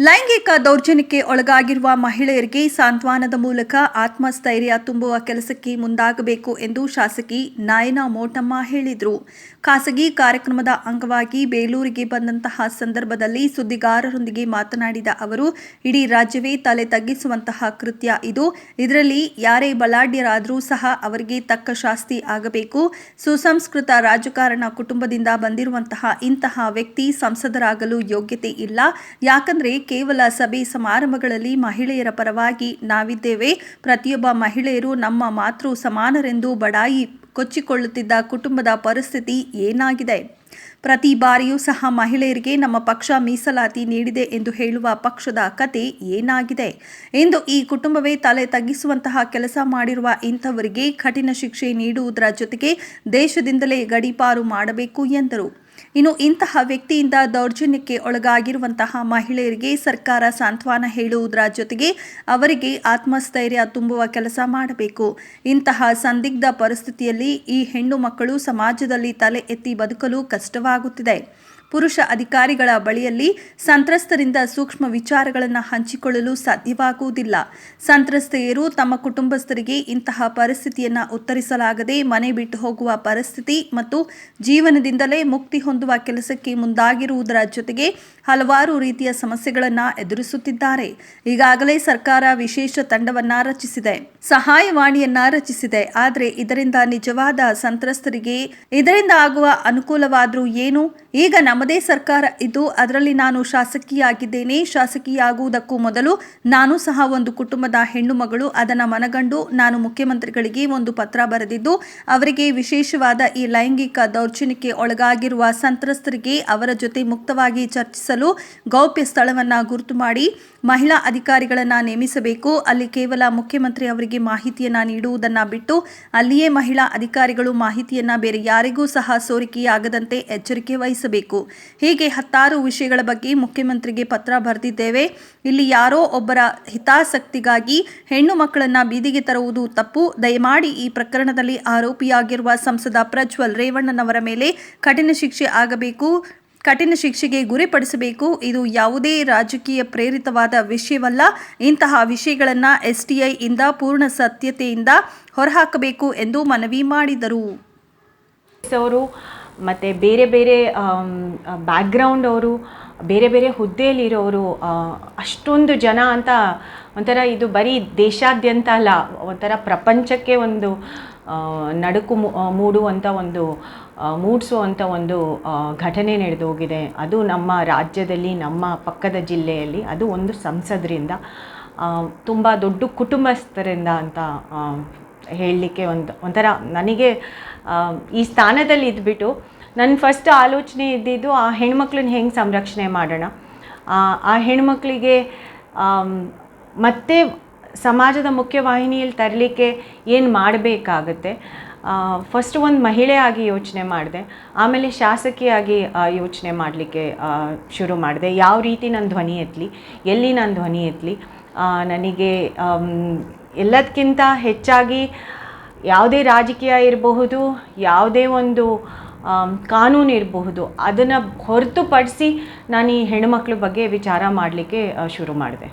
ಲೈಂಗಿಕ ದೌರ್ಜನ್ಯಕ್ಕೆ ಒಳಗಾಗಿರುವ ಮಹಿಳೆಯರಿಗೆ ಸಾಂತ್ವನದ ಮೂಲಕ ಆತ್ಮಸ್ಥೈರ್ಯ ತುಂಬುವ ಕೆಲಸಕ್ಕೆ ಮುಂದಾಗಬೇಕು ಎಂದು ಶಾಸಕಿ ನಾಯನಾ ಮೋಟಮ್ಮ ಹೇಳಿದರು. ಖಾಸಗಿ ಕಾರ್ಯಕ್ರಮದ ಅಂಗವಾಗಿ ಬೇಲೂರಿಗೆ ಬಂದಂತಹ ಸಂದರ್ಭದಲ್ಲಿ ಸುದ್ದಿಗಾರರೊಂದಿಗೆ ಮಾತನಾಡಿದ ಅವರು, ಇಡೀ ರಾಜ್ಯವೇ ತಲೆ ತಗ್ಗಿಸುವಂತಹ ಕೃತ್ಯ ಇದು. ಇದರಲ್ಲಿ ಯಾರೇ ಬಲಾಢ್ಯರಾದರೂ ಸಹ ಅವರಿಗೆ ತಕ್ಕ ಶಾಸ್ತಿ ಆಗಬೇಕು. ಸುಸಂಸ್ಕೃತ ರಾಜಕಾರಣ ಕುಟುಂಬದಿಂದ ಬಂದಿರುವಂತಹ ಇಂತಹ ವ್ಯಕ್ತಿ ಸಂಸದರಾಗಲು ಯೋಗ್ಯತೆ ಇಲ್ಲ. ಯಾಕಂದ್ರೆ ಕೇವಲ ಸಭೆ ಸಮಾರಂಭಗಳಲ್ಲಿ ಮಹಿಳೆಯರ ಪರವಾಗಿ ನಾವಿದ್ದೇವೆ. ಪ್ರತಿಯೊಬ್ಬ ಮಹಿಳೆಯರು ನಮ್ಮ ಮಾತೃ ಸಮಾನರೆಂದು ಬಡಾಯಿ ಕೊಚ್ಚಿಕೊಳ್ಳುತ್ತಿದ್ದ ಕುಟುಂಬದ ಪರಿಸ್ಥಿತಿ ಏನಾಗಿದೆ? ಪ್ರತಿ ಬಾರಿಯೂ ಸಹ ಮಹಿಳೆಯರಿಗೆ ನಮ್ಮ ಪಕ್ಷ ಮೀಸಲಾತಿ ನೀಡಿದೆ ಎಂದು ಹೇಳುವ ಪಕ್ಷದ ಕತೆ ಏನಾಗಿದೆ ಎಂದು ಈ ಕುಟುಂಬವೇ ತಲೆ ತಗ್ಗಿಸುವಂತಹ ಕೆಲಸ ಮಾಡಿರುವ ಇಂಥವರಿಗೆ ಕಠಿಣ ಶಿಕ್ಷೆ ನೀಡುವುದರ ಜೊತೆಗೆ ದೇಶದಿಂದಲೇ ಗಡೀಪಾರು ಮಾಡಬೇಕು ಎಂದರು. ಇನ್ನು ಇಂತಹ ವ್ಯಕ್ತಿಯಿಂದ ದೌರ್ಜನ್ಯಕ್ಕೆ ಒಳಗಾಗಿರುವಂತಹ ಮಹಿಳೆಯರಿಗೆ ಸರ್ಕಾರ ಸಾಂತ್ವನ ಹೇಳುವುದರ ಜೊತೆಗೆ ಅವರಿಗೆ ಆತ್ಮಸ್ಥೈರ್ಯ ತುಂಬುವ ಕೆಲಸ ಮಾಡಬೇಕು. ಇಂತಹ ಸಂದಿಗ್ಧ ಪರಿಸ್ಥಿತಿಯಲ್ಲಿ ಈ ಹೆಣ್ಣು ಮಕ್ಕಳು ಸಮಾಜದಲ್ಲಿ ತಲೆ ಎತ್ತಿ ಬದುಕಲು ಕಷ್ಟವಾಗುತ್ತಿದೆ. ಪುರುಷ ಅಧಿಕಾರಿಗಳ ಬಳಿಯಲ್ಲಿ ಸಂತ್ರಸ್ತರಿಂದ ಸೂಕ್ಷ್ಮ ವಿಚಾರಗಳನ್ನು ಹಂಚಿಕೊಳ್ಳಲು ಸಾಧ್ಯವಾಗುವುದಿಲ್ಲ. ಸಂತ್ರಸ್ತೆಯರು ತಮ್ಮ ಕುಟುಂಬಸ್ಥರಿಗೆ ಇಂತಹ ಪರಿಸ್ಥಿತಿಯನ್ನು ಉತ್ತರಿಸಲಾಗದೆ ಮನೆ ಬಿಟ್ಟು ಹೋಗುವ ಪರಿಸ್ಥಿತಿ ಮತ್ತು ಜೀವನದಿಂದಲೇ ಮುಕ್ತಿ ಹೊಂದುವ ಕೆಲಸಕ್ಕೆ ಮುಂದಾಗಿರುವುದರ ಜೊತೆಗೆ ಹಲವಾರು ರೀತಿಯ ಸಮಸ್ಯೆಗಳನ್ನು ಎದುರಿಸುತ್ತಿದ್ದಾರೆ. ಈಗಾಗಲೇ ಸರ್ಕಾರ ವಿಶೇಷ ತಂಡವನ್ನ ರಚಿಸಿದೆ, ಸಹಾಯವಾಣಿಯನ್ನ ರಚಿಸಿದೆ. ಆದರೆ ಇದರಿಂದ ನಿಜವಾದ ಸಂತ್ರಸ್ತರಿಗೆ ಇದರಿಂದ ಆಗುವ ಅನುಕೂಲವಾದರೂ ಏನು? ಈಗ ನಮ್ಮದೇ ಸರ್ಕಾರ ಇದ್ದು ಅದರಲ್ಲಿ ನಾನು ಶಾಸಕಿಯಾಗಿದ್ದೇನೆ. ಶಾಸಕಿಯಾಗುವುದಕ್ಕೂ ಮೊದಲು ನಾನು ಸಹ ಒಂದು ಕುಟುಂಬದ ಹೆಣ್ಣು ಮಗಳು. ಅದನ್ನು ಮನಗಂಡು ನಾನು ಮುಖ್ಯಮಂತ್ರಿಗಳಿಗೆ ಒಂದು ಪತ್ರ ಬರೆದಿದ್ದು ಅವರಿಗೆ ವಿಶೇಷವಾದ ಈ ಲೈಂಗಿಕ ದೌರ್ಜನ್ಯಕ್ಕೆ ಒಳಗಾಗಿರುವ ಸಂತ್ರಸ್ತರಿಗೆ ಅವರ ಜೊತೆ ಮುಕ್ತವಾಗಿ ಚರ್ಚಿಸಲು ಗೌಪ್ಯ ಸ್ಥಳವನ್ನು ಗುರುತು ಮಾಡಿ ಮಹಿಳಾ ಅಧಿಕಾರಿಗಳನ್ನು ನೇಮಿಸಬೇಕು. ಅಲ್ಲಿ ಕೇವಲ ಮುಖ್ಯಮಂತ್ರಿ ಅವರಿಗೆ ಮಾಹಿತಿಯನ್ನು ನೀಡುವುದನ್ನು ಬಿಟ್ಟು ಅಲ್ಲಿಯೇ ಮಹಿಳಾ ಅಧಿಕಾರಿಗಳು ಮಾಹಿತಿಯನ್ನು ಬೇರೆ ಯಾರಿಗೂ ಸಹ ಸೋರಿಕೆಯಾಗದಂತೆ ಎಚ್ಚರಿಕೆ ವಹಿಸಬೇಕು. ಹೀಗೆ ಹತ್ತಾರು ವಿಷಯಗಳ ಬಗ್ಗೆ ಮುಖ್ಯಮಂತ್ರಿಗೆ ಪತ್ರ ಬರೆದಿದ್ದೇವೆ. ಇಲ್ಲಿ ಯಾರೋ ಒಬ್ಬರ ಹಿತಾಸಕ್ತಿಗಾಗಿ ಹೆಣ್ಣು ಮಕ್ಕಳನ್ನ ಬೀದಿಗೆ ತರುವುದು ತಪ್ಪು. ದಯಮಾಡಿ ಈ ಪ್ರಕರಣದಲ್ಲಿ ಆರೋಪಿಯಾಗಿರುವ ಸಂಸದ ಪ್ರಜ್ವಲ್ ರೇವಣ್ಣನವರ ಮೇಲೆ ಕಠಿಣ ಶಿಕ್ಷೆ ಆಗಬೇಕು. ಕಠಿಣ ಶಿಕ್ಷೆಗೆ ಗುರಿಪಡಿಸಬೇಕು. ಇದು ಯಾವುದೇ ರಾಜಕೀಯ ಪ್ರೇರಿತವಾದ ವಿಷಯವಲ್ಲ. ಇಂತಹ ವಿಷಯಗಳನ್ನು STI ಇಂದ ಪೂರ್ಣ ಸತ್ಯತೆಯಿಂದ ಹೊರಹಾಕಬೇಕು ಎಂದು ಮನವಿ ಮಾಡಿದರು. ಅವರು ಮತ್ತು ಬೇರೆ ಬೇರೆ ಬ್ಯಾಕ್ಗ್ರೌಂಡ್ ಅವರು, ಬೇರೆ ಬೇರೆ ಹುದ್ದೆಯಲ್ಲಿರೋರು, ಅಷ್ಟೊಂದು ಜನ ಅಂತ ಒಂಥರ ಇದು ಬರೀ ದೇಶಾದ್ಯಂತ ಅಲ್ಲ, ಒಂಥರ ಪ್ರಪಂಚಕ್ಕೆ ಒಂದು ನಡುಕು ಮೂಡುವಂಥ ಒಂದು ಮೂಡಿಸುವಂಥ ಒಂದು ಘಟನೆ ನಡೆದೋಗಿದೆ. ಅದು ನಮ್ಮ ರಾಜ್ಯದಲ್ಲಿ, ನಮ್ಮ ಪಕ್ಕದ ಜಿಲ್ಲೆಯಲ್ಲಿ, ಅದು ಒಂದು ಸಂಸದರಿಂದ, ತುಂಬ ದೊಡ್ಡ ಕುಟುಂಬಸ್ಥರಿಂದ ಅಂತ ಹೇಳಲಿಕ್ಕೆ ಒಂಥರ ನನಗೆ ಈ ಸ್ಥಾನದಲ್ಲಿ ಇದ್ಬಿಟ್ಟು ನನ್ನ ಫಸ್ಟ್ ಆಲೋಚನೆ ಇದ್ದಿದ್ದು ಆ ಹೆಣ್ಮಕ್ಳನ್ನ ಹೆಂಗೆ ಸಂರಕ್ಷಣೆ ಮಾಡೋಣ, ಆ ಹೆಣ್ಮಕ್ಳಿಗೆ ಮತ್ತೆ ಸಮಾಜದ ಮುಖ್ಯವಾಹಿನಿಯಲ್ಲಿ ತರಲಿಕ್ಕೆ ಏನು ಮಾಡಬೇಕಾಗತ್ತೆ. ಫಸ್ಟ್ ಒಂದು ಮಹಿಳೆಯಾಗಿ ಯೋಚನೆ ಮಾಡಿದೆ, ಆಮೇಲೆ ಶಾಸಕಿಯಾಗಿ ಯೋಚನೆ ಮಾಡಲಿಕ್ಕೆ ಶುರು ಮಾಡಿದೆ. ಯಾವ ರೀತಿ ನನ್ನ ಧ್ವನಿ ಎತ್ತಲಿ, ಎಲ್ಲಿ ನಾನು ಧ್ವನಿ ಎತ್ತಲಿ. ನನಗೆ ಎಲ್ಲದಕ್ಕಿಂತ ಹೆಚ್ಚಾಗಿ ಯಾವುದೇ ರಾಜಕೀಯ ಇರಬಹುದು, ಯಾವುದೇ ಒಂದು ಕಾನೂನು ಇರಬಹುದು, ಅದನ್ನು ಹೊರತುಪಡಿಸಿ ನಾನು ಈ ಹೆಣ್ಣುಮಕ್ಳ ಬಗ್ಗೆ ವಿಚಾರ ಮಾಡಲಿಕ್ಕೆ ಶುರು ಮಾಡಿದೆ.